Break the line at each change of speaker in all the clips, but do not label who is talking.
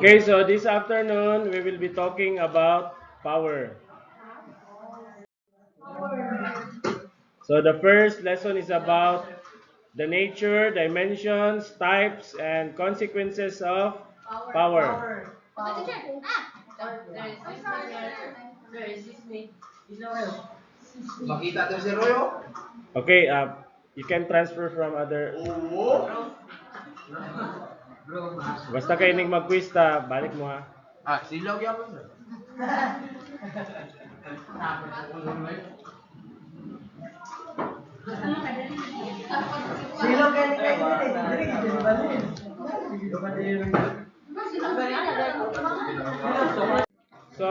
Okay, so this afternoon we will be talking about power. So the first lesson is about the nature, dimensions, types, and consequences of power.
Makita to si Royo?
Okay, you can transfer from other.
Oo.
Basta kayo ning mag-quiz ta, balik mo ha.
Ah, silog yan mo, sir. Silog yan kayo
So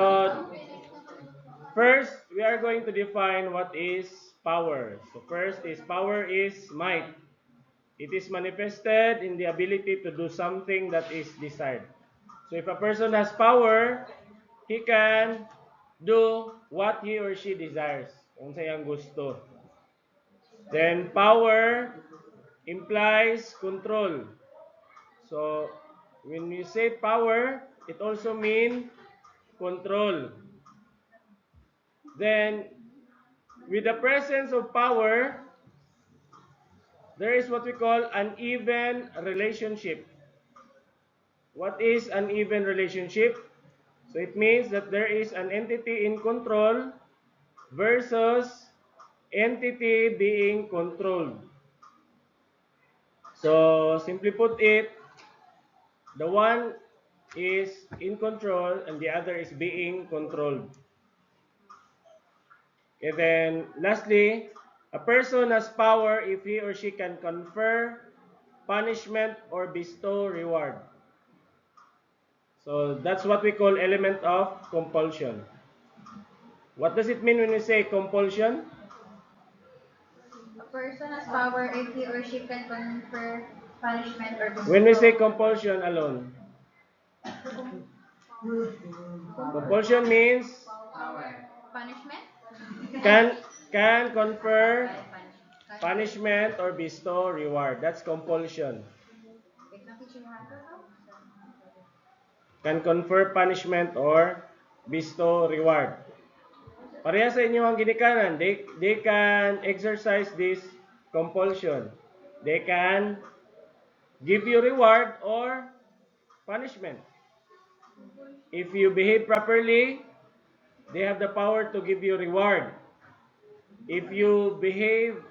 first, we are going to define what is power. So first is power is might. It is manifested in the ability to do something that is desired. So if a person has power, he can do what he or she desires. Kung siyang gusto. Then power implies control. So when you say power, it also means control. Then with the presence of power, there is what we call an even relationship. What is an even relationship? So it means that there is an entity in control versus entity being controlled. So simply put it, the one is in control and the other is being controlled. And then lastly, a person has power if he or she can confer punishment or bestow reward. So that's what we call element of compulsion. What does it mean when we say compulsion?
A person has power if he or she can confer punishment or
When we say
bestow
compulsion alone, compulsion means
punishment.
can can confer
Punishment.
punishment or bestow reward. That's compulsion. Can confer punishment or bestow reward. Pareha sa inyo ang ginikanan. They can exercise this compulsion. They can give you reward or punishment. If you behave properly, they have the power to give you reward. If you behave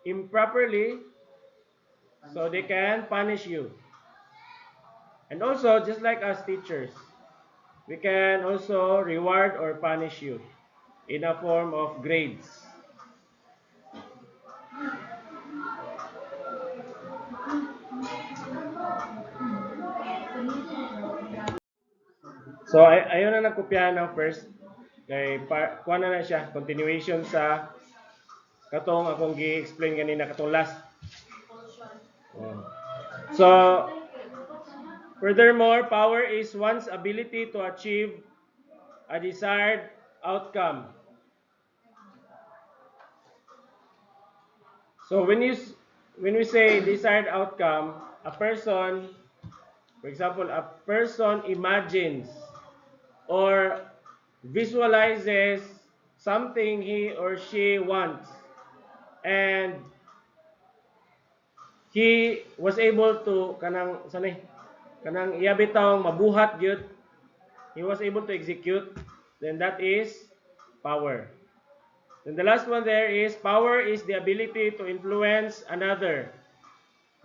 improperly, so they can punish you. And also, just like us teachers, we can also reward or punish you in a form of grades. So, ayaw na nagkopyahan ng first. Kay, kuha na siya, continuation sa katong akong gi-explain kanina, katong last. Ayan. So, furthermore, power is one's ability to achieve a desired outcome. So when we say desired outcome, a person, for example, a person imagines or visualizes something he or she wants, and he was able to kanang iya bitaw mabuhat gyud, he was able to execute, then that is power. Then the last one there is power is the ability to influence another,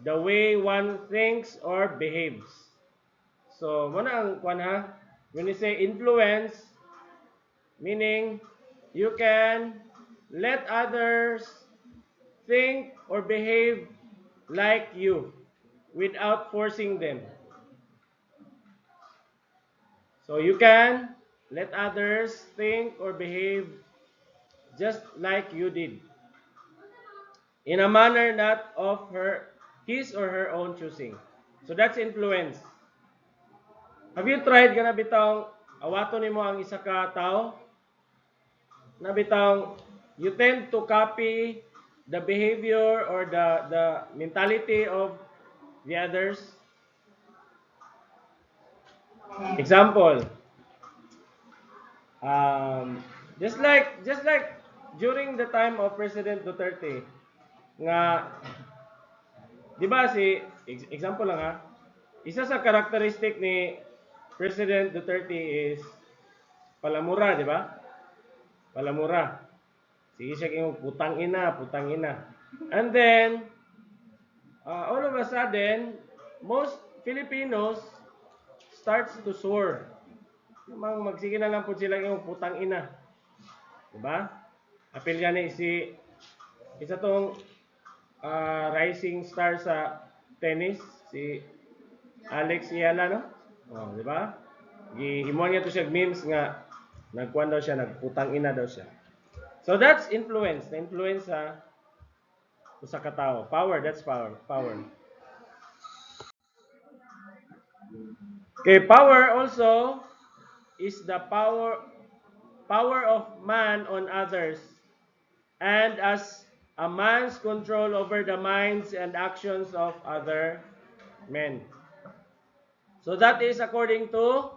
the way one thinks or behaves. So, muna ang kwan ha. When you say influence, meaning you can let others think or behave like you without forcing them. So, you can let others think or behave just like you did in a manner not of his or her own choosing. So, that's influence. Have you tried ka na bitang awato nimo ang isa ka tao? Na bitang you tend to copy the behavior or the mentality of the others. Example, just like during the time of President Duterte, nga, di ba example lang ha, isa sa characteristic ni President Duterte is palamura, di ba? Palamura. Sige siya kayong putang ina, putang ina. And then, all of a sudden, most Filipinos starts to soar. Magsige na lang po sila yung putang ina. Diba? Apil gani isa tong rising star sa tennis, si Alex Yala, no? Oh, diba? Gihimuan niya to siya memes nga nagkuan daw siya, nagputang ina daw siya. So that's influence. Na-influence sa katao. Power, that's power. Power. Okay, power also is the power of man on others, and as a man's control over the minds and actions of other men. So that is according to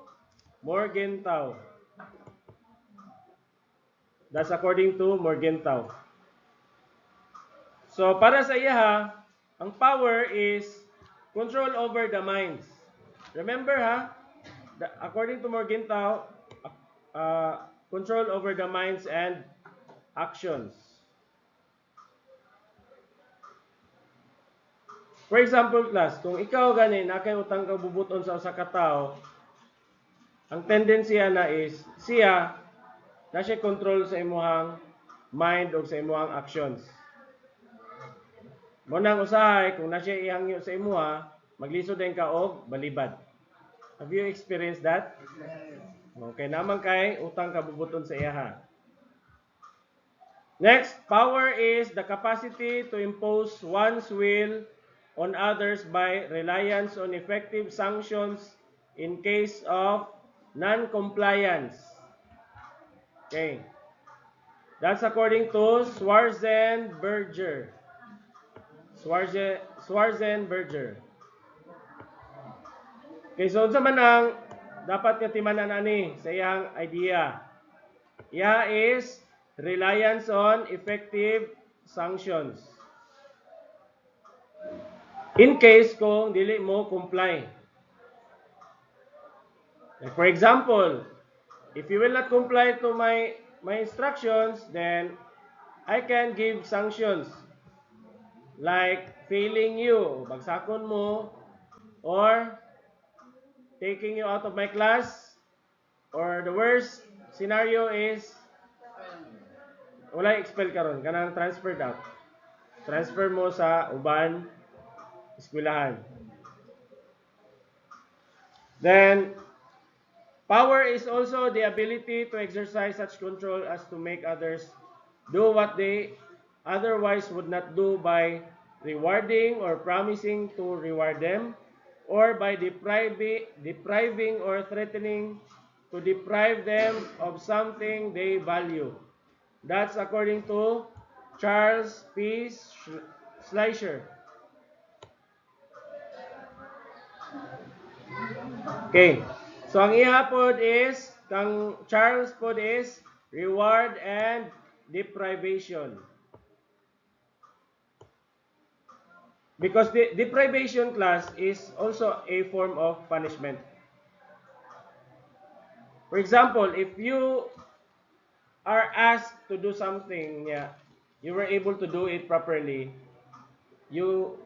Morgenthau. That's according to Morgenthau. So para sa iya, ang power is control over the minds. Remember according to Morgenthau, control over the minds and actions. For example, class, kung ikaw gani nakay utang ka bubuton sa usa ka tawo, ang tendency na is siya na siya control sa imuhang mind o sa imuhang actions. Mo nang usahay kung na siya ihangyo sa imuha, maglisod din ka og balibad. Have you experienced that? Okay, naman kay utang ka bubuton sa iya. Next, power is the capacity to impose one's will on others by reliance on effective sanctions in case of non-compliance. Okay. That's according to Schwarzenberger. Schwarzenberger. Okay, so sa manang dapat nga timanan ani sa iyang idea. Iya is reliance on effective sanctions. In case kung dili mo comply. Like for example, if you will not comply to my instructions, then I can give sanctions. Like failing you, bagsakon mo, or taking you out of my class, or the worst scenario is wala expel karon, kanang transferred out. Transfer mo sa uban eskwelahan. Then power is also the ability to exercise such control as to make others do what they otherwise would not do by rewarding or promising to reward them, or by depriving or threatening to deprive them of something they value. That's according to Charles P. Schleicher. Okay. So ang iya pod is, kang Charles pod is reward and deprivation. Because the deprivation class is also a form of punishment. For example, if you are asked to do something, you were able to do it properly, you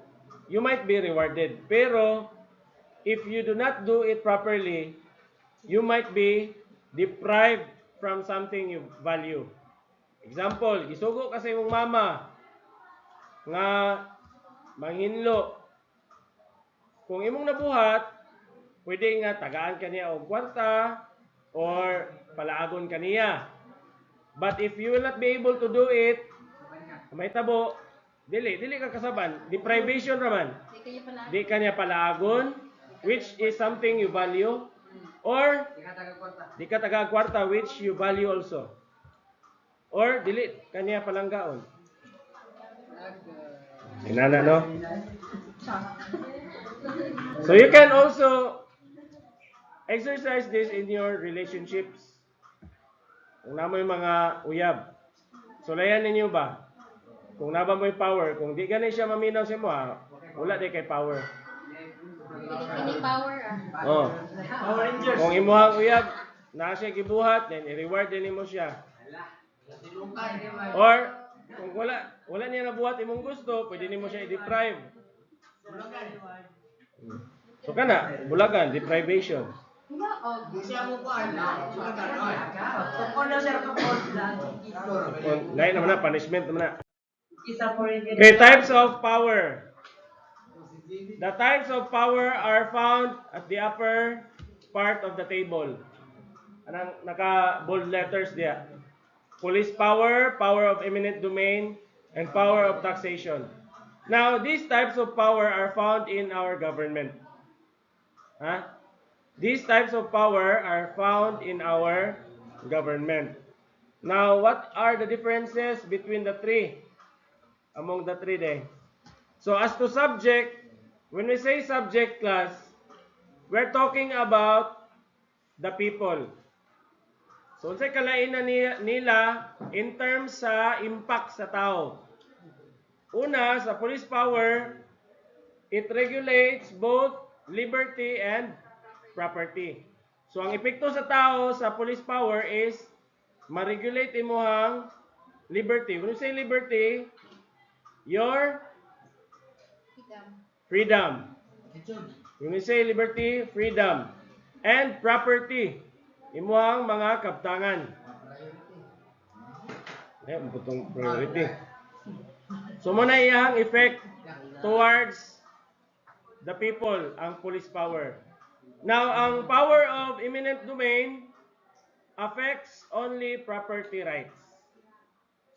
might be rewarded. Pero if you do not do it properly, you might be deprived from something you value. Example, gisugo ka sa imong mama nga manghinlo. Kung imong nabuhat, pwede nga tagaan ka niya og kwarta or palaagon ka niya. But if you will not be able to do it, may tabo, dili ka kasaban. Deprivation naman. Di ka niya palaagon, which is something you value. Or, di ka taga kwarta, which you value also. Or, dili ka niya palanggaon. Sinana, no? So, you can also exercise this in your relationships. Kung namoy mga uyab. Sulayan ninyo ba? Kung naba mo'y power, kung di gani siya maminaw sa mo, wala di kay power.
Ini power
Oh. Kung imuhang uyab, na siya gibuhat, then i-reward din mo siya. Or kung wala niya nabuhat imong gusto, pwede nimo siya i-deprive. So kana, bulagan, deprivation. Lain naman na, punishment naman na. Okay, types of power. The types of power are found at the upper part of the table. Anong naka-bold letters diya? Police power, power of eminent domain, and power of taxation. Now, these types of power are found in our government. Huh? These types of power are found in our government. Now, what are the differences between the three? Among the three day. So, as to subject, when we say subject class, we're talking about the people. So, unsay kalainan nila in terms sa impact sa tao. Una, sa police power, it regulates both liberty and property. So, ang epekto sa tao sa police power is ma-regulate imuhang liberty. When you say liberty, your freedom. When you say liberty, freedom. And property. Imuhang mga kaptangan. Butong priority. So, muna iyang effect towards the people, ang police power. Now, ang power of eminent domain affects only property rights.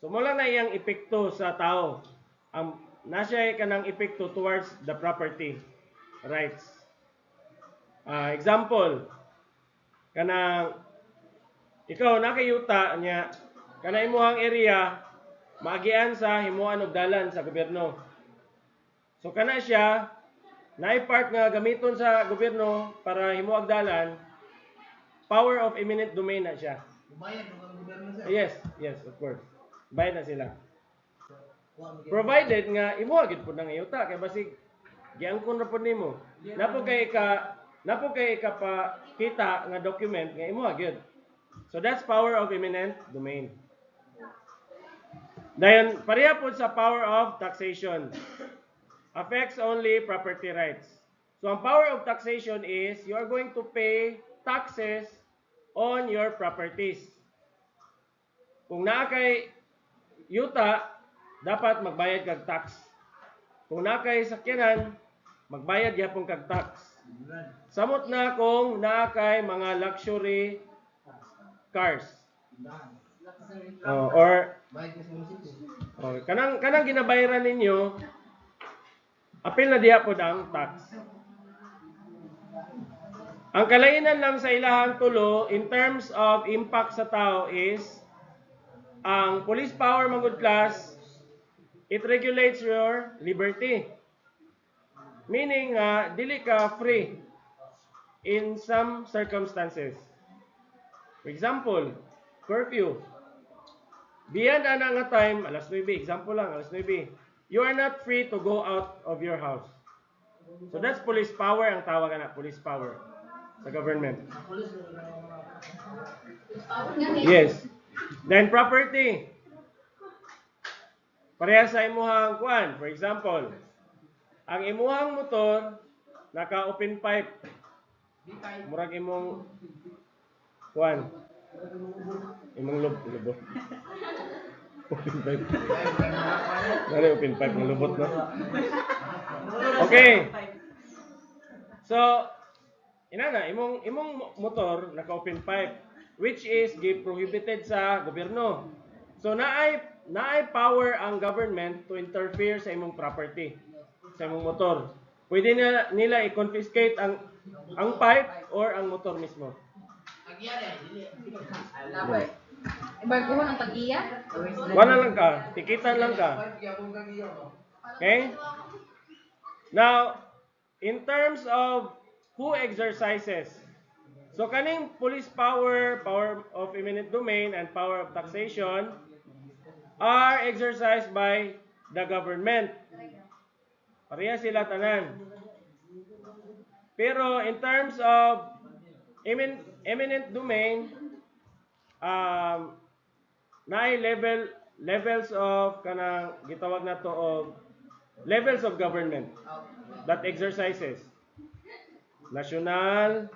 So, mula na iyang epekto sa tao. Ang nasya kanang epekto towards the property rights. Example, kanang ikaw nakayuta niya, kana imuhang area, maagian sa himuan og dalan sa gobyerno. So, kana siya, na-part nga gamiton sa gobyerno para himuag dalan, power of eminent domain na siya. Yes, of course. Bayad na sila. Provided nga imuagid po nang iyuta kay basig giangkon ra pud nimo. Napo kay ka pa kita nga document nga imuagid. So that's power of eminent domain. Dayon pareha po sa power of taxation. Affects only property rights. So ang power of taxation is you are going to pay taxes on your properties. Kung naa kay yuta, dapat magbayad kag tax. Kung naa kay sakyanan, magbayad gyapon kag tax. Samot na kung naa kay mga luxury cars. Or kanang ginabayaran ninyo, apil na diha pod ang tax. Ang kalainan lang sa ilahang tulo in terms of impact sa tao is ang police power manggod class, it regulates your liberty. Meaning dili ka free in some circumstances. For example, curfew. Beyond ana nga time, alas 9, example lang, alas 9. You are not free to go out of your house. So that's police power ang tawag na, police power sa government. Yes. Then property. Pareha sa imuhang kuan. For example, ang imuhang motor naka-open pipe. Murag imong kuan. Imong lubo. Open pipe. Nari open pipe ng lubot no? Okay. So, inana imong motor naka-open pipe which is prohibited sa gobyerno. So naay power ang government to interfere sa imong property, sa imong motor. Pwede nila i-confiscate ang pipe or ang motor mismo.
Ibarkuhan ang pag-iya?
Wala lang ka, tikitan lang ka. Okay? Now, in terms of who exercises So kaning police power, power of eminent domain, and power of taxation are exercised by the government. Pareha sila tanan. Pero in terms of eminent domain, um, naay levels of kanang gitawag na to of levels of government that exercises national,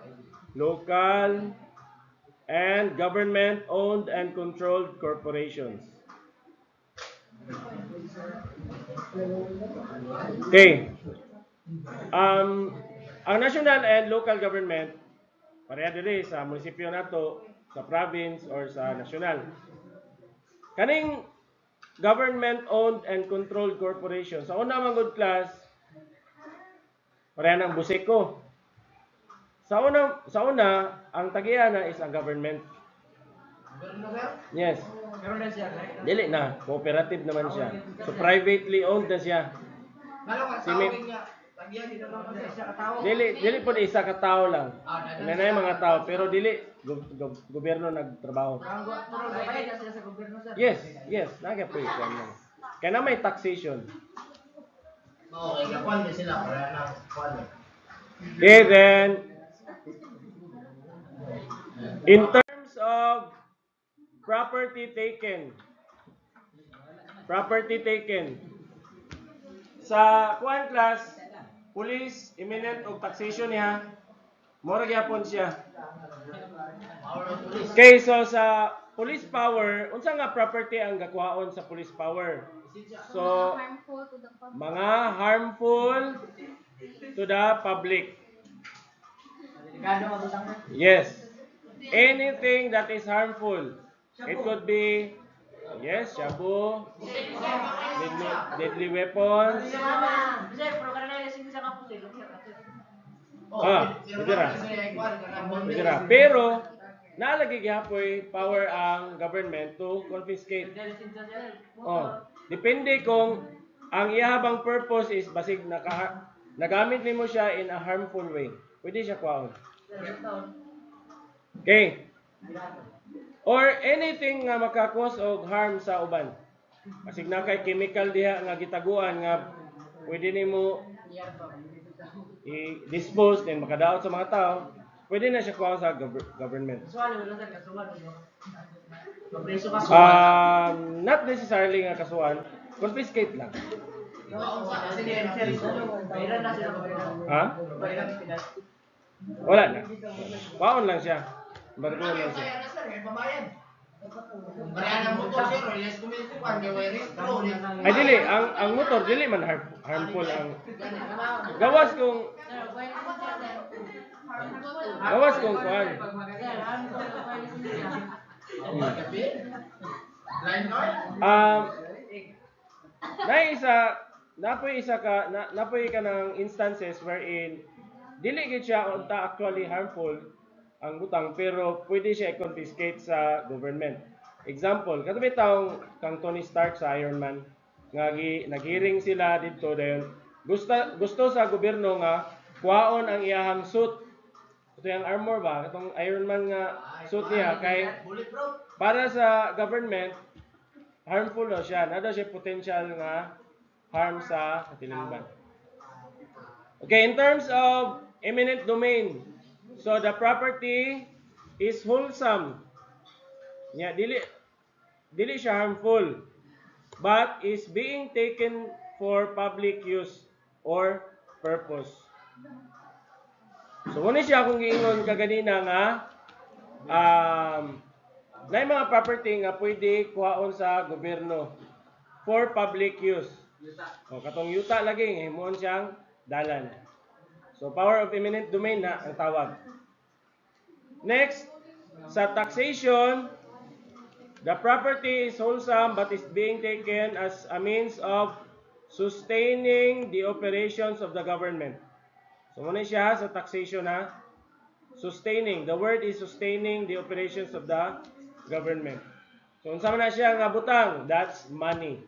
local, and government-owned and controlled corporations. Okay. Ang national and local government, pareha diri sa munisipyo nato, sa province, or sa national. Kaning government-owned and controlled corporations, sa una man good class, pareha ng buseko. Sa una, ang tagiana is ang government.
Gobyerno, sir?
Yes.
Meron na siya, right?
Dili na, cooperative naman siya. So privately owned na siya.
Lalo ka,
Simi-
tawagin niya. Tagyan, dito lang kasi siya katawag.
Dili po isa ka tao lang. Nanay mga tao, pero dili gobyerno nagtrabaho.
Pero bayad na siya sa gobyerno, sir.
Yes, nagay po ito. Kaya na may taxation.
Oo, ikakuan din sila para na kuan.
Okay, then in terms of property taken sa kuan class, police, eminent o taxation niya, mura gyapon siya.
Power of police.
Okay, so sa police power, unsa nga property ang gakuhaon sa police power? So,
Harmful to the public.
mga harmful to the public.
Delikado mabutang na.
Yes. Anything that is harmful. It could be, yes, shabu, deadly weapons. Bidira. Pero, nalagi gihapoy power ang government to confiscate. Oh, depende kung ang ihabang purpose is basig nagamit nimo siya in a harmful way. Pwede siya kuhaon. Okay. Or anything nga makakos og harm sa uban. Basig na kay chemical diha nga gitaguan nga pwede nimo i-dispose then makadaot sa mga tao, pwede na siya kuha sa government. Not necessarily nga kasuhan, confiscate lang. Ha? Wala na. Baon lang siya. Bargo lang siya. Ay dili, ang motor dili man harmful ang gawas kung kuan. Napoy ka ng instances wherein dili gid siya unta actually harmful ang butang pero pwede siya i-confiscate sa government. Example, katubi taong kang Tony Stark sa Iron Man nga naghiring sila dito dayon gusto sa gobyerno nga kuhaon ang iyahang suit. Ito yung armor ba? Itong Iron Man nga suit niya kay para sa government harmful daw siya. Na daw siya potential nga harm sa katilingban. Okay, in terms of eminent domain, so the property is wholesome. Yeah, dili siya harmful, but is being taken for public use or purpose. So muna siya akong giingon kaganina nga na mga property nga pwede kuhaon sa gobyerno for public use. O katong yuta lagi himuon siyang dalan. So power of eminent domain na ang tawag. Next, sa taxation, the property is wholesome but is being taken as a means of sustaining the operations of the government. So muna siya sa taxation ha. Sustaining. The word is sustaining the operations of the government. So unsa man na siya nga butang? That's money.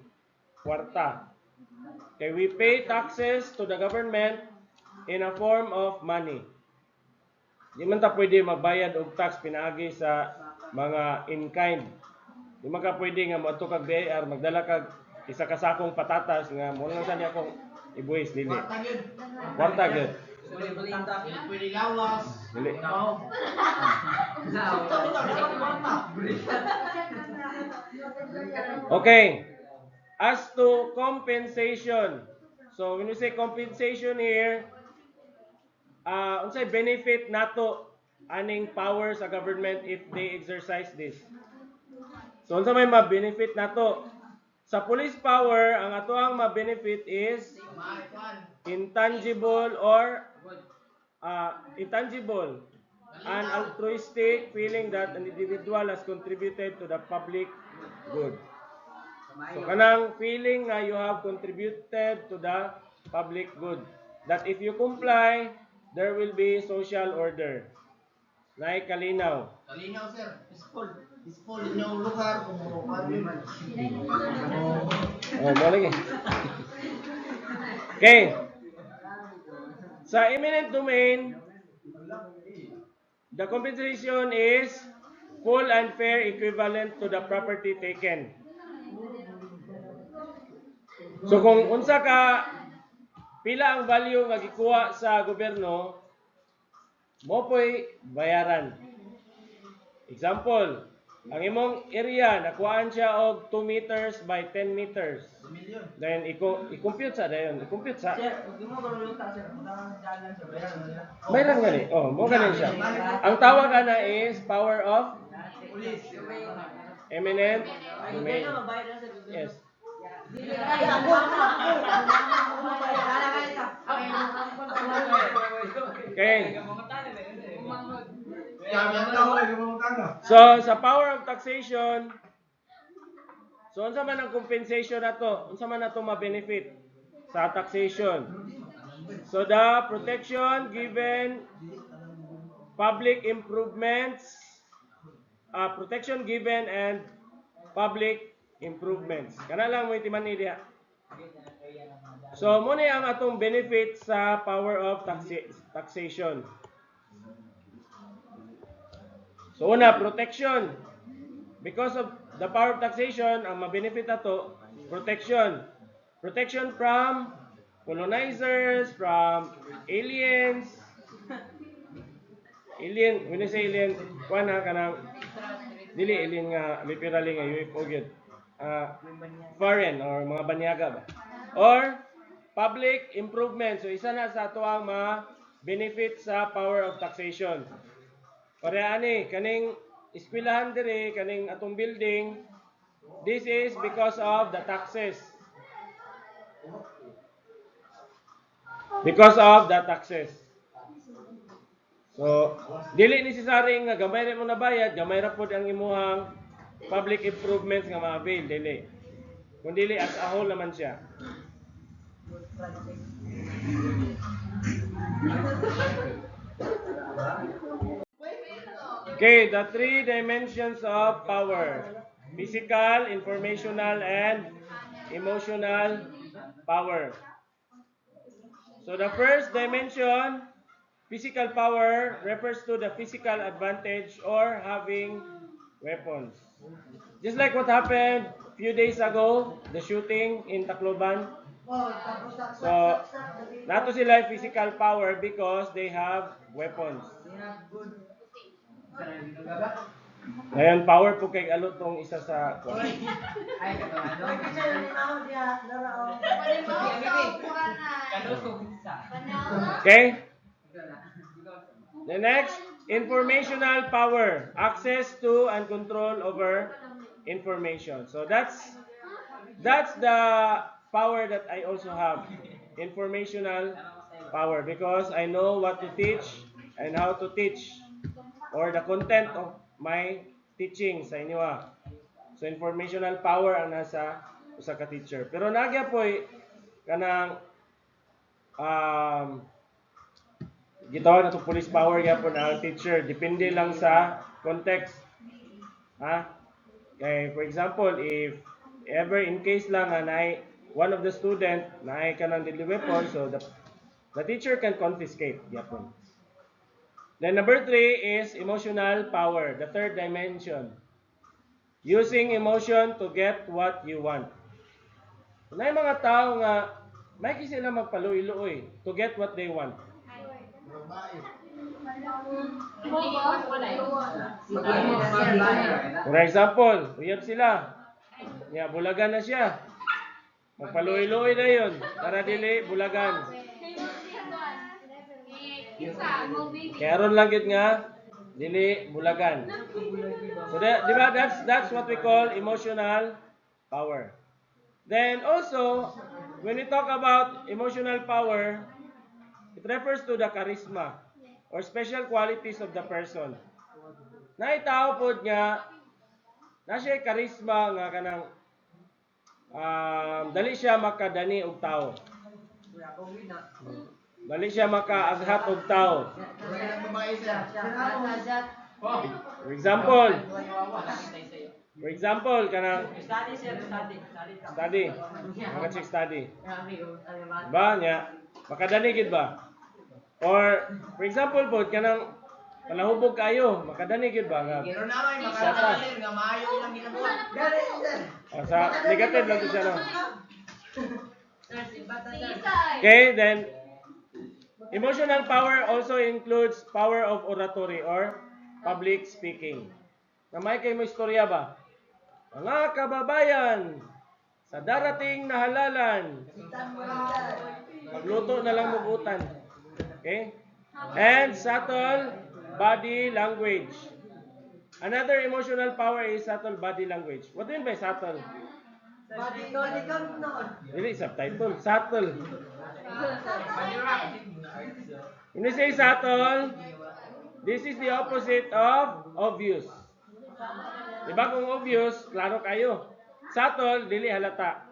Kwarta. Okay, we pay taxes to the government in a form of money. Di man ta pwede magbayad og tax pinaagi sa mga in-kind. Di man ka pwede nga moadto kag BIR magdala kag isa ka sakong patatas nga mo lang sa niya akong ibuhis dili.
Kwarta yun.
Kwarta gyud.
Pwede lawas.
Dili. Okay. As to compensation. So when you say compensation here, unsay benefit nato aning power sa government if they exercise this. So unsa may ma-benefit nato? Sa police power, ang atoang ma-benefit is intangible or intangible, an altruistic feeling that an individual has contributed to the public good. So kanang feeling nga you have contributed to the public good. That if you comply, there will be social order. Nay kalinaw.
Kalinaw, sir. Peaceful. Peaceful inyong lugar kung ano.
Oh, mo lagi. Okay. Sa eminent domain, the compensation is full and fair equivalent to the property taken. So kung unsa ka pila ang value nga gikuha sa gobyerno, mo po'y bayaran. Example, ang imong area nakuhaan siya og 2 meters by 10 meters. Then i-compute sa dayon, i-compute sa. Bayaran gani. Oh, mo ganin siya. Ang tawag ana is power of eminent domain. Yes. Okay. So sa power of taxation, so unsa man ang compensation nato? Unsa man nato ma-benefit sa taxation? So the protection given public improvements, protection given and public improvements. Kana lang mo itiman niya. So mo ni ang atong benefit sa power of taxation. So una, protection. Because of the power of taxation, ang ma-benefit ato, protection. Protection from colonizers, from aliens. Alien, when you say alien, kuan ha kanang dili alien nga literally nga UFO gyud. Foreign or mga banyaga ba. Or public improvement. So isa na sa ato ang ma-benefit sa power of taxation. Pareha ani kaning eskwelahan diri kaning atong building, this is because of the taxes. Because of the taxes. So dili necessary nga gamay ra mo na bayad, gamay ra pud ang imuhang public improvements nga ma-avail, dili. Kung dili as a whole naman siya. Okay, the three dimensions of power. Physical, informational, and emotional power. So the first dimension, physical power, refers to the physical advantage or having weapons. Just like what happened a few days ago, the shooting in Tacloban. So, nato sila physical power because they have weapons. Ngayon, power po kay alot tong isa sa... Okay? The next, informational power. Access to and control over information. So that's the power that I also have. Informational power. Because I know what to teach and how to teach. Or the content of my teaching sa inyo. So informational power ang nasa usa ka teacher. Pero nagya po'y kanang gitawag na to police power gyapon ang teacher, depende lang sa context. Okay, for example, if ever in case lang na one of the student na kanang deadly weapon, so the teacher can confiscate gyapon. Then number 3 is emotional power, the third dimension. Using emotion to get what you want. Na yung mga tao nga, may sila magpaluoy-luoy to get what they want.
Babae.
For example, uyab sila. Ya, bulagan na siya. Magpaluoy-luoy na yun. Para dili, bulagan. Kaya ron lang yun nga, dili, bulagan. So, di ba, that's what we call emotional power. Then also, when we talk about emotional power, it refers to the charisma or special qualities of the person. Naitao po nga, na siya charisma nga kanang dali siya makadani og tao. Dali siya makaaghat og tao.
Babae ng babae sir.
For example, kanang study. Mga check study. Ba nya makadani gid ba? Or for example po kanang palahubog kayo, makadani gid ba nga?
Pero naman makakala sir nga maayo ilang ginagawa.
Sa negative lang to siya no. Okay, then emotional power also includes power of oratory or public speaking. Namay kay mo istorya ba? Mga kababayan, sa darating na halalan, magluto na lang mugutan. Okay? And subtle body language. Another emotional power is subtle body language. What do you mean by subtle? Really, subtitle. Subtle. When you say subtle, this is the opposite of obvious. Diba kung obvious, klaro kayo. Subtle, dili halata.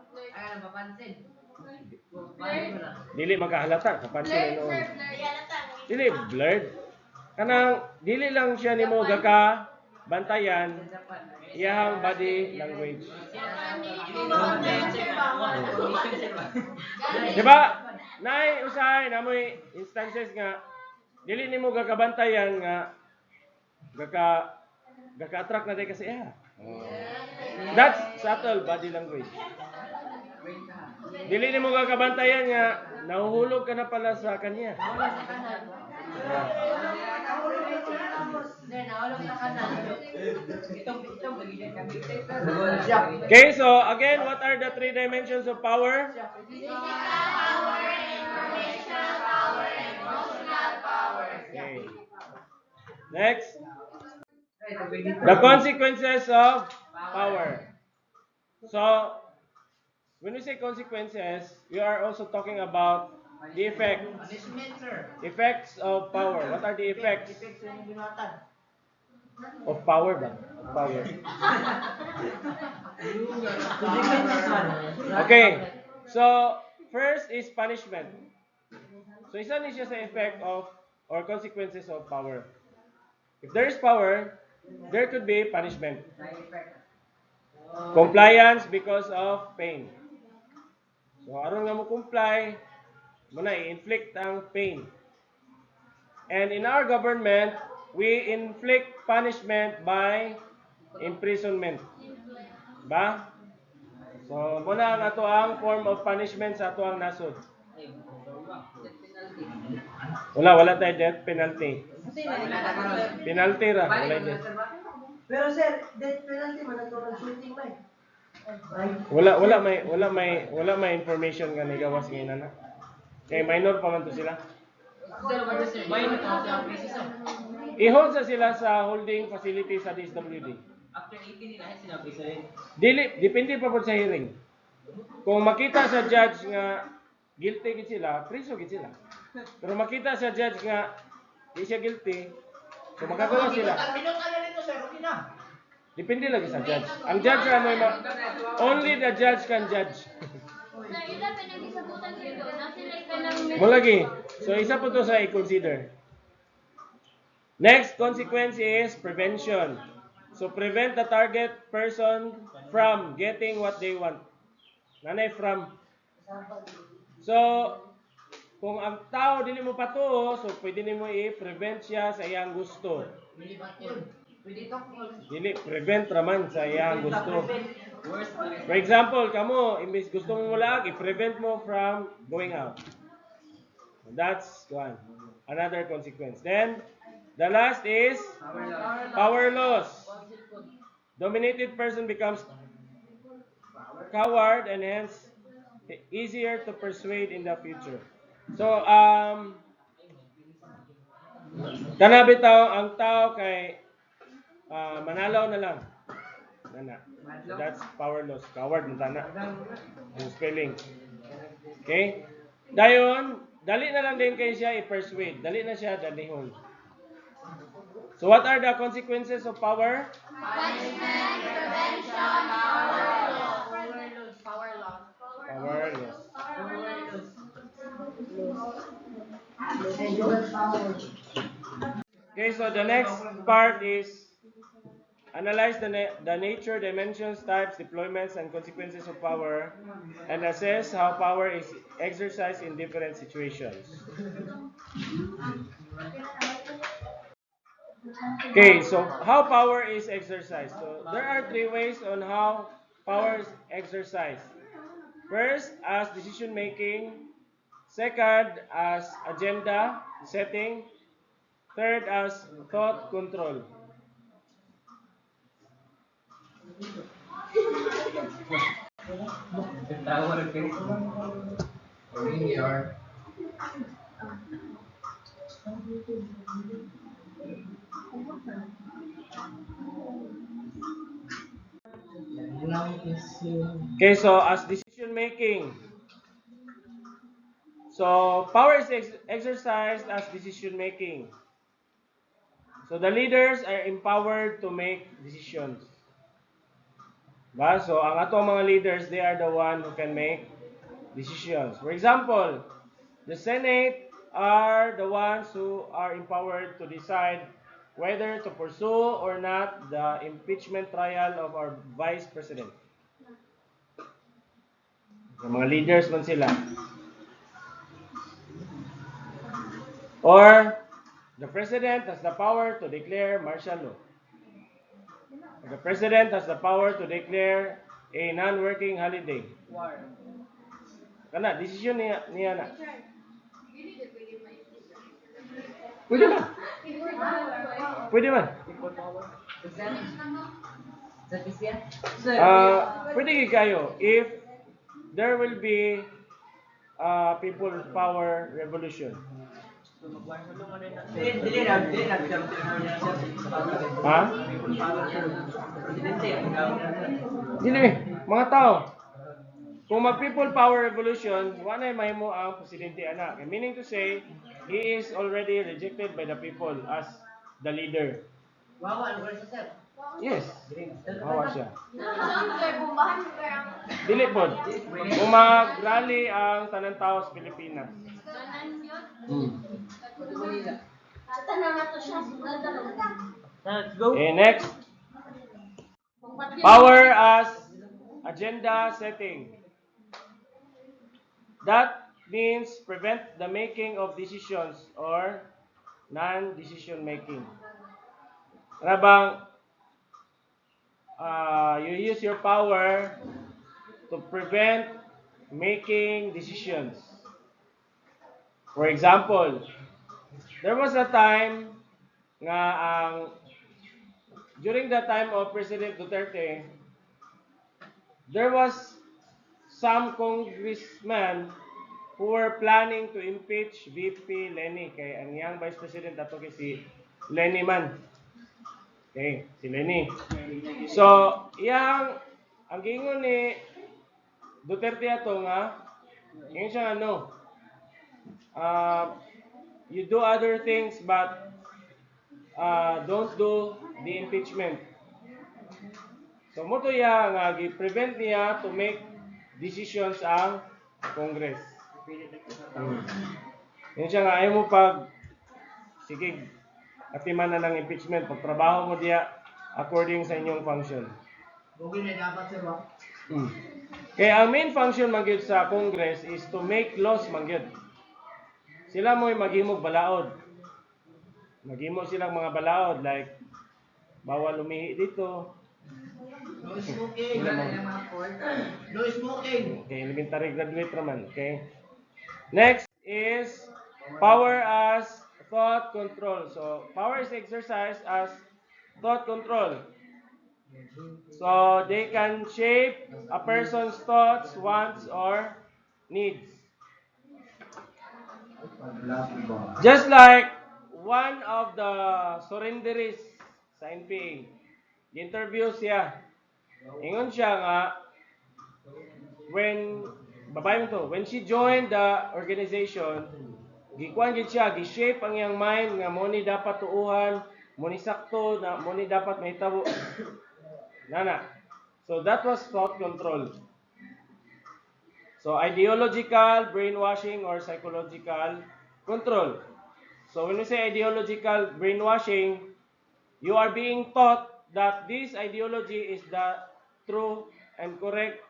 Dili makahalata, kapansin noon. Dili blurred. Kanang dili lang siya nimo gaka bantayan iyang body language. Diba? Nay usahay namoy instances nga dili nimo gakabantayan nga gaka-attract na day kasi That's subtle body language. Dili nimo gakabantayan nga nahuhulog ka na pala sa kanya. Okay, so again, what are the three dimensions of power? Okay. Next. The consequences of power. So, when we say consequences, we are also talking about the effects.
Punishment sir.
Effects of power. What are the effects
Effects sa inyong binatan.
of power ba? Of power. Okay. So, first is punishment. So, isa ni siya sa effect of or consequences of power. If there is power, there could be punishment. Compliance because of pain. So, aron nga mo comply, muna i-inflict ang pain. And in our government, we inflict punishment by imprisonment. Ba? So, muna ang ato ang form of punishment sa ato ang nasod. Wala tayo death penalty. Penalty ra, wala death.
Pero sir, death penalty man nagkaroon shooting ba?
Wala may information nga ni gawas ngayon na. Kay minor pa man to sila. I-hold sa sila sa holding facility sa DSWD.
After 18 nila sila president.
Depende pa po sa hearing. Kung makita sa judge nga guilty gid sila, preso gid sila. Pero makita sa judge nga di siya guilty, so magagawa sila.
Minot ano nito sir, okay na.
Depende lagi sa judge. Ang judge ra may only the judge can judge. Mo lagi. So isa po to sa i-consider. Next consequence is prevention. So prevent the target person from getting what they want. Nanay from. So kung ang tao dili mo patuo, so pwede nimo i-prevent siya sa iyang gusto.
Milibat yun.
Pwede to.
Dili prevent raman sa iyang gusto.
Worst pa rin.
For example, kamo imbis gusto mo mulag, i-prevent mo from going out. That's one. Another consequence. Then the last is power loss. Dominated person becomes coward and hence easier to persuade in the future. So, kanabitaw ang tao kay manalaw na lang. Nana. So that's power loss. Coward na tana. Yung spelling. Okay? Dayon, dali na lang din kay siya i-persuade. Dali na siya danihon. So what are the consequences of power?
Punishment, prevention, power loss.
Power loss. Okay, so the next part is analyze the nature, dimensions, types, deployments, and consequences of power, and assess how power is exercised in different situations. Okay, so how power is exercised. So there are three ways on how power is exercised. First, as decision making. Second, as agenda setting. Third, as thought control.
Tawa rin kayo.
Here.
Okay, so as decision making. So power is exercised as decision making. So the leaders are empowered to make decisions. Ba? So ang atong mga leaders, they are the one who can make decisions. For example, the Senate are the ones who are empowered to decide whether to pursue or not the impeachment trial of our Vice President. Yung mga leaders man sila. Or, the President has the power to declare martial law. The President has the power to declare a non-working holiday. Kana, decision niya na. Pwede ba? Pwede ba? Pwede kayo if there will be people's power revolution.
Dili na.
Ha? Dili, mga tao. Kung mag-people power revolution, wala na mahimo ang presidente anak. Meaning to say, he is already rejected by the people as the leader.
Wawa, ano ba siya, sir?
Yes. Hawa siya. Dili po. Kung mag-rally ang tanang tao sa Pilipinas. Okay, next. Power as agenda setting. That means prevent the making of decisions or non-decision making. Ano bang you use your power to prevent making decisions. For example, there was a time nga during the time of President Duterte, there was some congressmen who were planning to impeach VP Lenny kay ang yang Vice President ato kay si Lenny man. Okay, si Lenny. So, ang gingon ni Duterte ato nga, yung siya you do other things but don't do the impeachment. So, moto nga gi-prevent niya to make decisions ang Congress. Yung siya nga, ayaw mo sige, atiman na ng impeachment, pagtrabaho mo diya according sa inyong function.
Bugin na dapat, sir, ba?
Kaya ang main function mangyud sa Congress is to make laws mangyud. sila mo'y maghimog balaod. Maghimo silang mga balaod like bawal umihi dito.
No smoking.
Sila mo.
No smoking.
Okay, elementary graduate naman. Okay. Next is power as thought control. So, power is exercised as thought control. So, they can shape a person's thoughts, wants, or needs. Just like one of the surrenderies sa NPA, interview siya. Ingon siya nga, when she joined the organization, gikuan gid siya, gi-shape ang iyang mind nga mo ni dapat tuuhan, mo ni sakto, na mo ni dapat mahitabo. Nana. So that was thought control. So ideological brainwashing or psychological control. So when we say ideological brainwashing, you are being taught that this ideology is the true and correct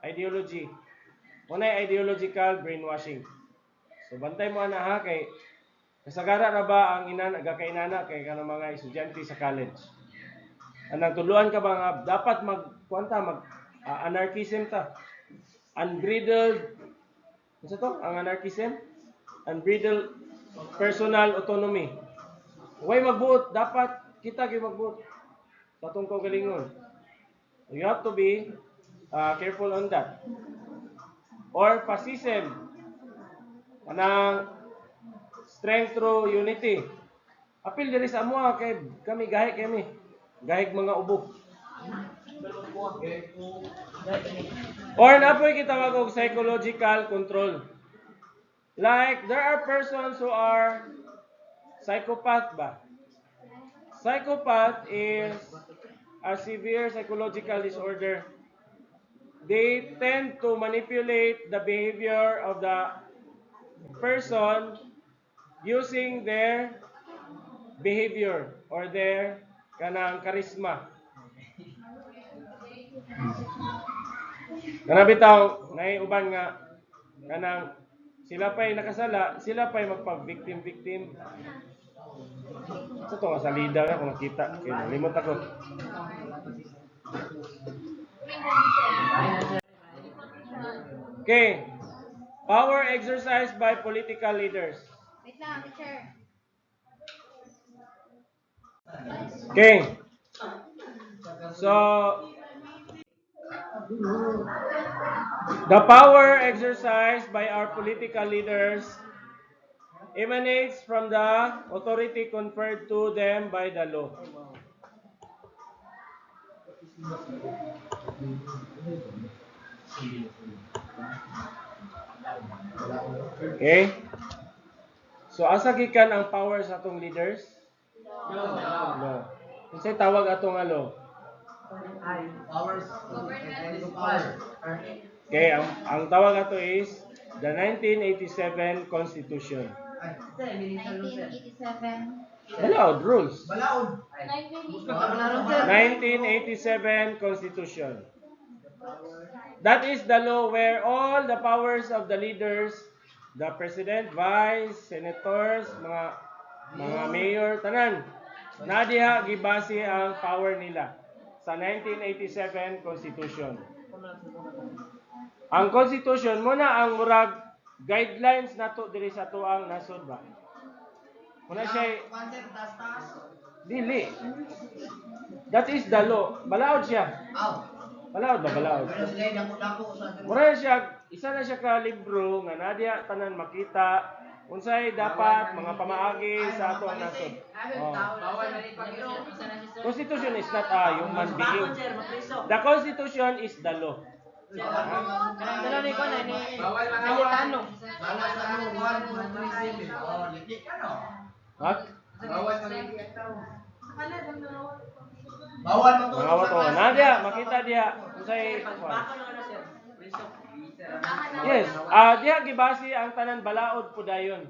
ideology. Muna ideological brainwashing. So bantay mo ana ha kay kasagara na ba ang gakainana kay kanang mga estudyante sa college. Anang tuluan ka ba nga dapat anarchism ta. Unbridled ano to? Ang anarchism? Unbridled personal autonomy. Huwag magbuot, dapat kita gyud magbuot. Katong kaugalingon. You have to be careful on that. Or fascism. Anang strength through unity. Apil diri sa amo kay kami gahig mga ubo. Or napoy kita og psychological control. Like there are persons who are psychopath ba? Psychopath is a severe psychological disorder. They tend to manipulate the behavior of the person using their behavior or their kanang charisma. Kanang bitaw naiuban nga kanang sila pa'y nakasala, sila pa'y magpag-victim. Sa to nga salida na kung nakita, kaya limot ako. Okay. Power exercised by political leaders.
Wait lang, teacher.
Okay. So, the power exercised by our political leaders emanates from the authority conferred to them by the law. Okay? So, asa gikan ang power sa atong leaders? No. Unsay tawag atong law?
Powers.
Okay, ang tawag ato is the 1987 Constitution.
1987.
Balaod rules.
Balaod.
1987 Constitution. That is the law where all the powers of the leaders, the president, vice, senators, mga mayor, tanan, na diha gibase ang power nila sa 1987 Constitution. Ang Constitution muna ang murag guidelines nato diri sa tuang nasod ba. Muna siya dili. That is the law. Balaod siya. Balaod ba balaod? Mura siya, isa na siya ka libro nga nadya tanan makita unsay dapat mga pamaagi sa ato ang nasod. Constitution is not a human being. The Constitution is the law. What?
Bawal mo to.
Mga wato. Nadya, makita diya unsay yes, diha gibase ang tanan balaod pudayon.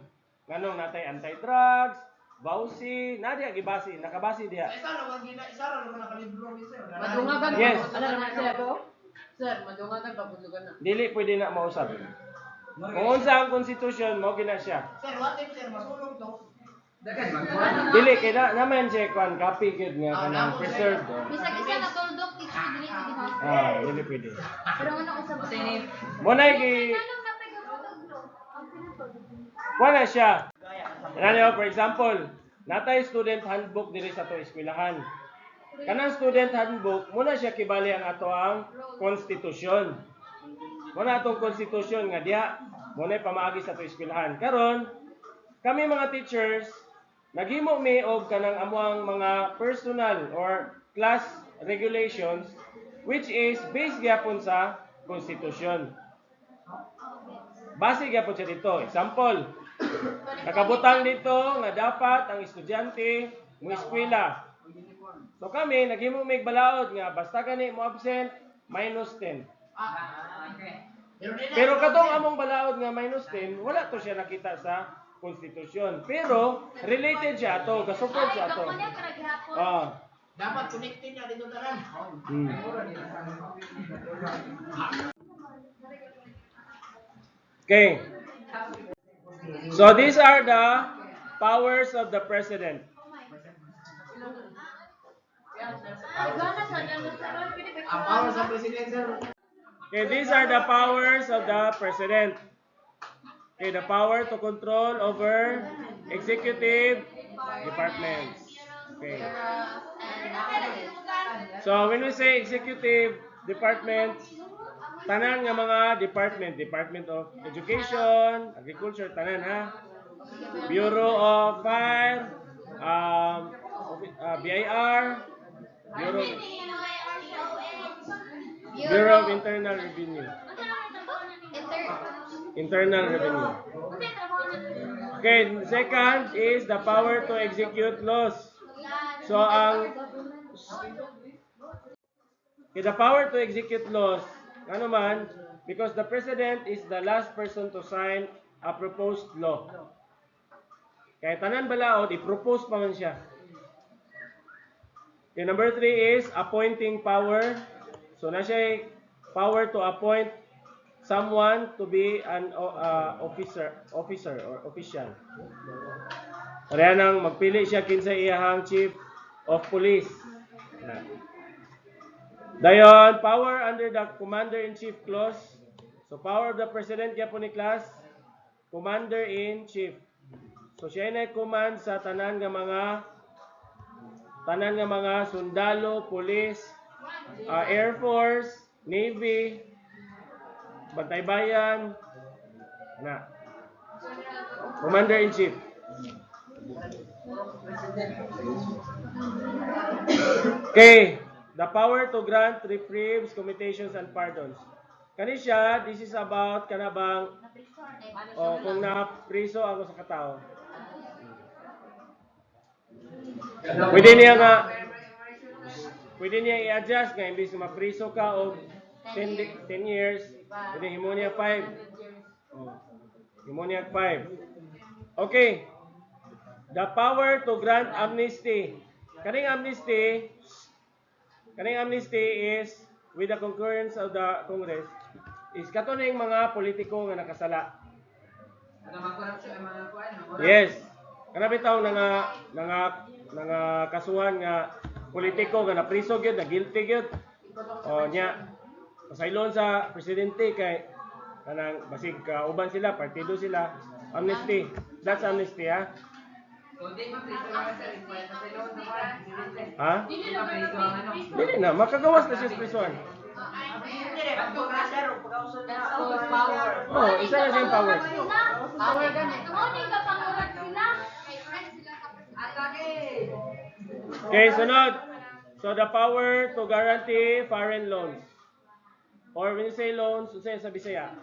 Nganong natay anti-drugs, bawsi, nadya gibase, nakabase diha.
Isa ra naman nakalibro ni sir.
Madungagan
Yes.
Ano naman sir to? Sir, madungagan pa putlugan na.
Dili pwede na mausab. Kung unsa ang constitution mo gina siya.
Sir, what if sir, masunog to?
Dagan magkuhan.
Dili kaya naman siya kwan copy gid nga kanang preserved.
Bisag isa na tuldok, teach me dili di ba?
Dili pwede.
Pero ano usab ko?
Mo na gi
Anong napay ko tuldok?
kuha na siya. Ano, for example, natay student handbook diri sa to eskwelahan. Kanang student handbook, muna siya kibali ang ato ang konstitusyon. Muna atong konstitusyon nga diha, muna pamaagi sa to eskwelahan. Karon, kami mga teachers, naghimo mi og kanang amuang mga personal or class regulations which is based gyapon sa konstitusyon. Base gyapon siya dito. Example, nakabutang dito nga dapat ang estudyante mo eskwela. So kami naghimo mig balaod nga basta gani mo absent -10. Pero katong among balaod nga -10, wala to siya nakita sa konstitusyon. Pero related siya ato, kasupod siya ato.
Dapat connected na dito tanan.
Okay. So these are the powers of the president.
Ang power sa president sir.
Okay, these are the powers of the president. Okay, the power to control over executive departments. Okay. So when we say executive departments, tanan nga mga department, Department of Education, Agriculture, tanan ha. Bureau of Fire, BIR, Bureau of Internal Revenue. Internal Revenue. Okay, second is the power to execute laws. So the power to execute laws, ano man, because the president is the last person to sign a proposed law. Kaya tanan balaod, i-propose pa man siya. Okay, number 3 is appointing power. So na siya power to appoint someone to be an officer or official. Kaya nang magpili siya kinsa iyahang chief of police. Dayon, power under the commander-in-chief clause. So power of the president gyapon ni class, commander-in-chief. So siya na command sa tanan nga mga sundalo, police, Air Force, Navy, Bantay Bayan, na. Commander-in-chief. Okay, the power to grant reprieves, commutations, and pardons. Kani siya, this is about kanabang kung na-priso ako sa katao. Pwede niya i-adjust nga imbis na mapriso ka og 10 years, pwede himo niya 5. Himo niya 5. Okay. The power to grant amnesty. Kaning amnesty is with the concurrence of the Congress is katuning mga politiko nga nakasala. Yes. Kana bitaw nga kasuhan nga politiko nga napriso gyud, na guilty gyud. O nya pasaylon sa presidente kay kanang basig uban sila, partido sila, amnesty. That's amnesty ha. Ha? Dili na, makagawas na siya sa prison. Oh, isa na siyang power.
Power ganit. Morning ka pangulat sila.
Okay, sunod. So the power to guarantee foreign loans. Or when you say loans, usay sa Bisaya.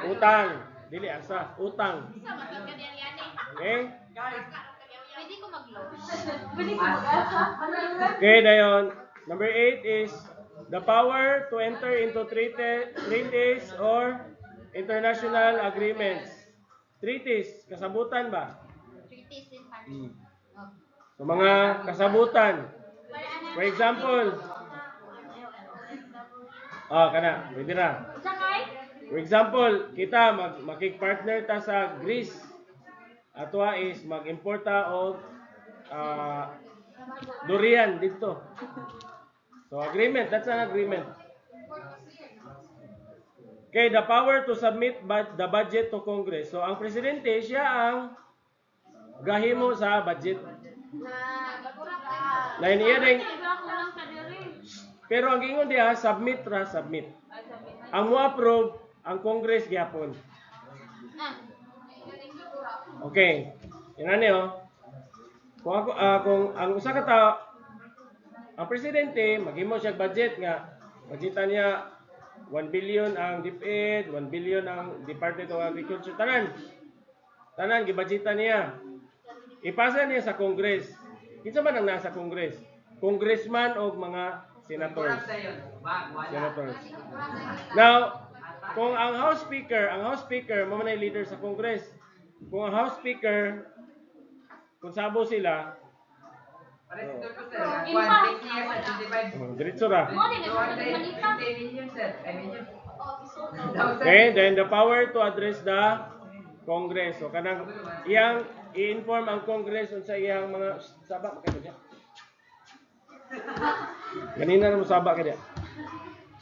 Utang. Dili asa, utang. Okay?
Pwede ko mag-loan.
Okay, dayon. Number 8 is the power to enter into treaties or international agreements. Treaties, kasabutan ba?
Treaties in punishment.
So mga kasabutan. For example, Kana, pwede ra.
Sakay?
For example, kita makig-partner ta sa Greece. Atwa is mag-importa og durian dito. So agreement, that's an agreement. Okay, the power to submit the budget to Congress. So ang presidente siya ang gahimo sa budget. Na iniya ring pero ang gingon diha submit. Ang mo approve ang Congress gyapon. Okay. Yan niyo. Kung ang usa ka tawo ang presidente maghimo siya budget nga budgetan niya 1 billion ang DepEd, 1 billion ang Department of Agriculture, tanan gibudgetan niya. Ipasa niya sa Congress. Kinsa man ang nasa Congress? Congressman o mga senators. Senators. Now, kung ang House Speaker mo man ay leader sa Congress. Kung ang House Speaker kung sabo sila, diretso ra. Okay, then the power to address the Congress. So kanang iyang i-inform ang Congress unsa iyang mga saba kay diya. Ganina na mo saba kay diya.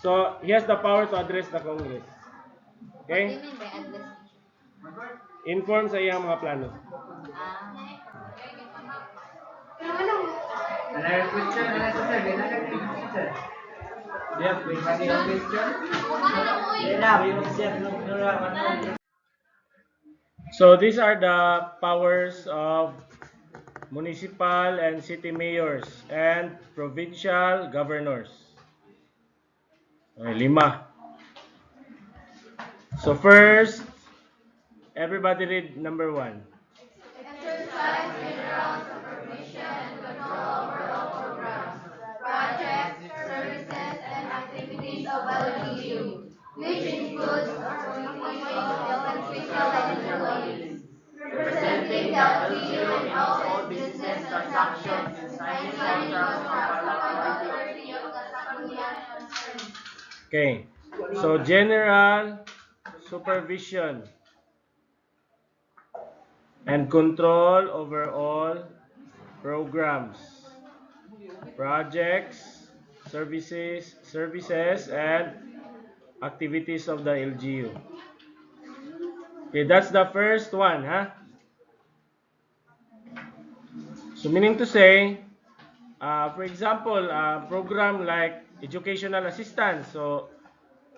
So he has the power to address the Congress. Okay? Inform sa iyang mga plano.
Another question, sir. Do you have question?
So these are the powers of municipal and city mayors and provincial governors. Okay, 5. So first, everybody read number 1.
Exercise general supervision and control over all programs, projects, services, and activities of LGU, which includes appointing health and social employees, representing the LGU in all its business transactions, and signing contracts for the authority of the Sangguniang concerned.
Okay. So general supervision and control over all programs, projects, services, and activities of the LGU. Okay, that's the first one, huh? So meaning to say, for example, a program like educational assistance. So,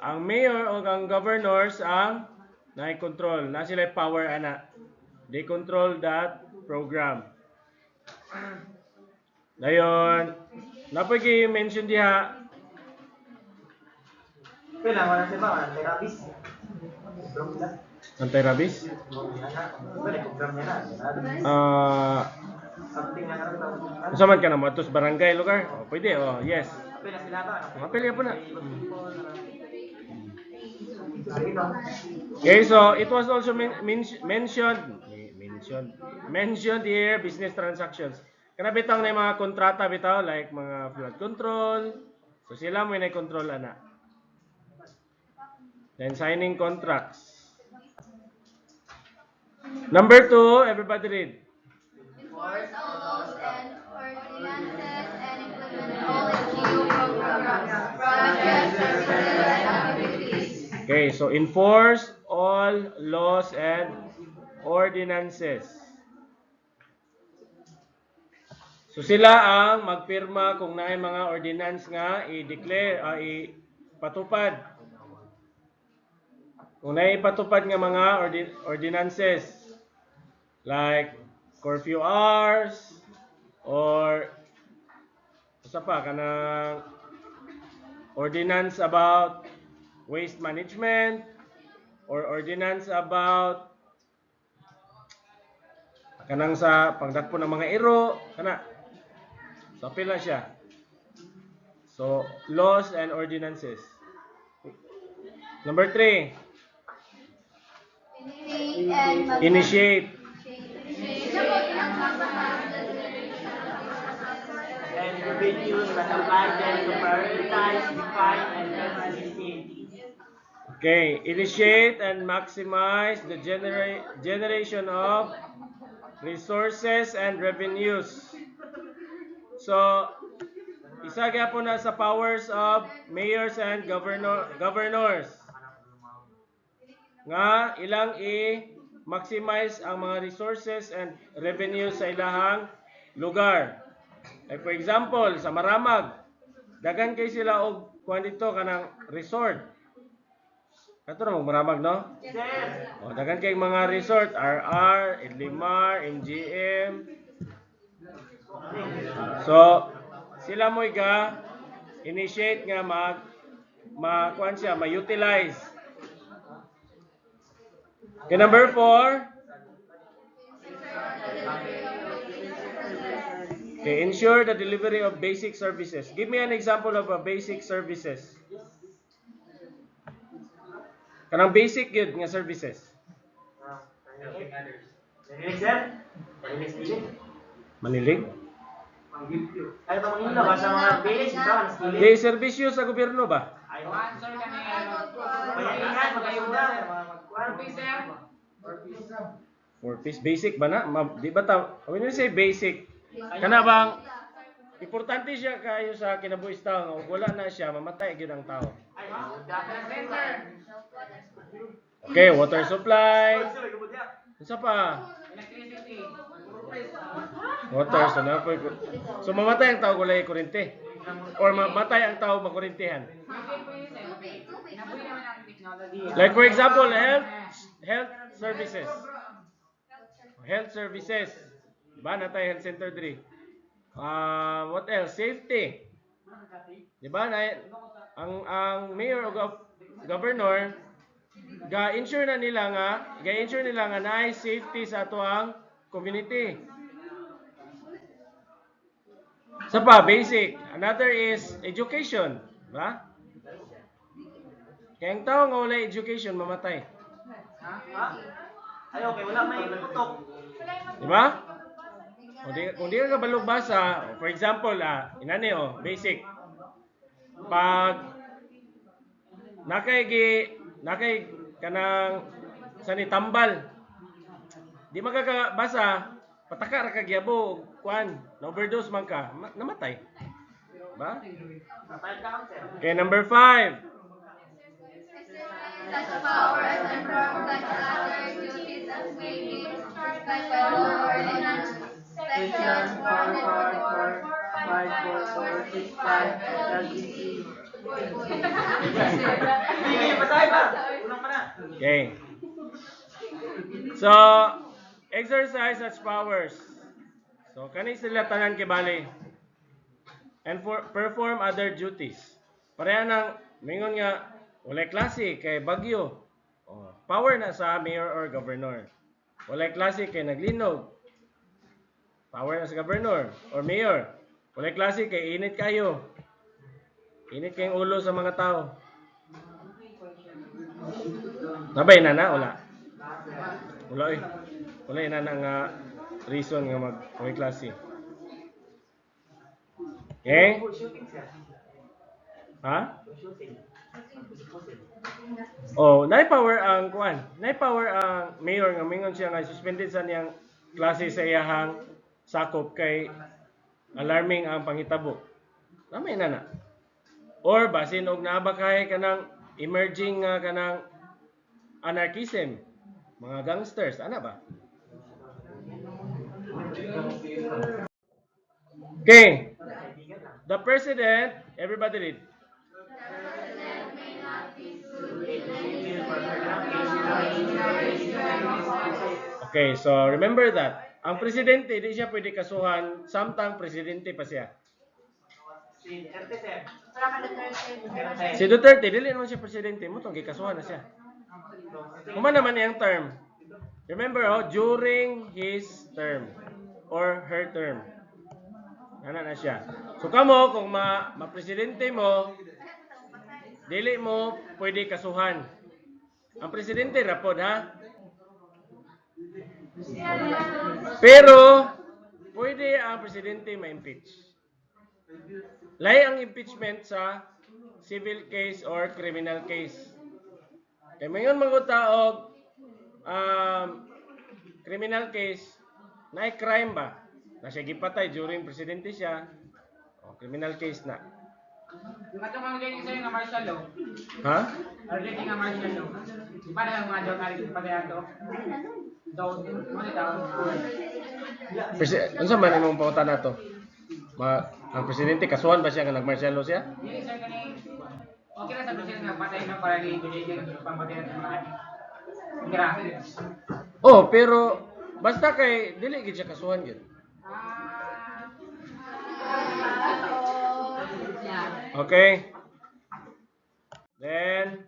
ang mayor o ang governors ang na-control. Na sila power ana. They control that program. Dayon, napagi mention diha.
Kailangan wala siya ba? Wala therapist.
Anti-rabies?
Wala program niya na. Something na karoon.
Usaman ka na mo atos barangay lugar? Oh, pwede, oh, yes.
Pila sila ba?
Mapili po na. Okay, so it was also mentioned here business transactions. Kana bitang na yung mga kontrata bitaw like mga flood control. So sila mo na control ana. Then signing contracts. Number 2, everybody read.
Enforce all laws and ordinances and implement all LGU programs, projects, services, and activities.
Okay, so enforce all laws and ordinances. So sila ang magpirma kung naay mga ordinance nga i-declare, ipatupad. Kung naay ipatupad nga mga ordinances like curfew hours or sa pa kanang ordinance about waste management or ordinance about kanang sa pagdakpo ng mga iro kana so pila siya. So laws and ordinances. Number 3, initiate.
And revenues that oblige them to prioritize, define, and then
Okay, initiate and maximize the generation of resources and revenues. So, isa gyapon na sa powers of mayors and governors nga ilang i-maximize ang mga resources and revenues sa ilahang lugar. Like for example, sa Maramag, dagan kay sila og kuan dito kanang resort. Kato na Maramag, no? O, dagan kay mga resort, RR, Edlimar, MGM. So, sila mo initiate nga kuan siya, ma-utilize. Okay, number 4. Okay, ensure the delivery of basic services. Give me an example of a basic services. Kanang basic yun nga services.
Manilig, sir? Manilig, Steven?
Manilig?
Ay, pamangin ba sa mga bilis? Ito, ang Steven?
Di serbisyo sa gobyerno ba?
Ay, sir, kami mayayahan, magayuda, magkuhan. Sir.
4-piece basic ba na? Di ba when you say basic, kana bang importante siya kayo sa kinabuhis tao nga wala na siya, mamatay gyud ang tao.
Ay, data center.
Okay, water supply. Isa pa?
Electricity.
Water, so mamatay ang tao gulay kuryente. Or mamatay ang tao makurintihan. Like for example, health services. Health services. Diba? Natay health center 3. What else? Safety. Diba? Ang mayor o governor, ga-insure nila nga na safety sa atuang community. Sa pa, basic. Another is education. Diba? Kaya ang tao nga wala education, mamatay.
Ay, okay, wala may putok.
Diba? Kung di ka kabalo basa, for example, inani basic. Pag nakay kanang sani tambal, di makakabasa, pataka ra ka gyabo kuan, na overdose man ka, namatay. Diba? Okay, number 5.
Such powers and perform such other duties as may be prescribed by law or ordinance. Sections 444, 544, 65, LGC.
Okay. So, exercise such powers. So, kani sila tanan kibali. And perform other duties. Pareha nang mingon nga walay klase kay bagyo. Power na sa mayor or governor. Walay klase kay naglinog. Power na sa governor or mayor. Walay klase kay init kayo. Init kayong ulo sa mga tao. Nabay na wala. Wala eh. Wala na nga reason nga walay klase. Okay? Ha? Nai-power ang kuan. Nai-power ang mayor nga mingon siya nga suspended sa niyang klase sa iyahang sakop kay alarming ang panghitabo. Namay na. Or basin og naaba kay kanang emerging nga kanang anarchism, mga gangsters, ana ba? Okay. The president, everybody read. Okay, so remember that. Ang presidente, di siya pwede kasuhan, samtang presidente pa siya. Si Duterte, dili naman siya presidente, mo itong gikasuhan na siya. Kuma naman yung term. Remember, during his term or her term. Ano na siya. So kamo, kung ma-presidente mo, dili mo pwede kasuhan. Ang presidente, rapod ha? Pero, pwede ang presidente ma-impeach. Lay ang impeachment sa civil case or criminal case. Kay mayon magutaog criminal case na crime ba? Na siya gipatay during presidente siya. O, criminal case na.
Yung ato mga ganyan sa'yo nga martial law.
Ha?
Argentina nga martial law. Di ba na mga journalist pa rin ato? So, mga tao.
Unsa man imong pautan nato? Ang presidente kasuhan ba siya nga nag-martial law siya?
Hindi sir kani. Okay na sa presidente nga patay na para ni Dunyega ng pampatay ng mga adik. Grabe.
Oh, pero basta kay dili gid siya kasuhan gid. Okay. Then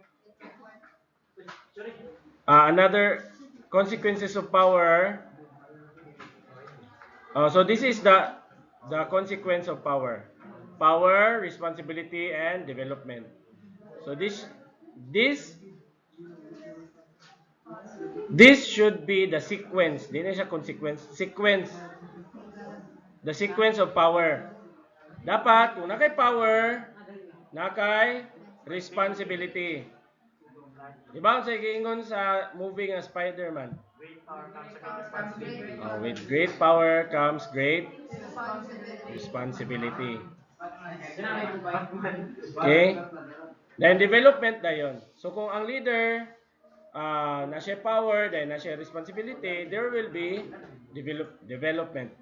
another consequences of power. So this is the consequence of power. Power, responsibility, and development. So this should be the sequence. Di na siya consequence. Sequence. The sequence of power. Dapat, kung nakay power, nakay responsibility. Diba ang sa giingon sa movie nga Spider-Man? With great power comes great responsibility. Okay? Then development na yun. So kung ang leader na siya power, then na siya responsibility, there will be development.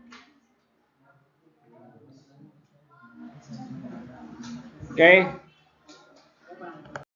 Okay?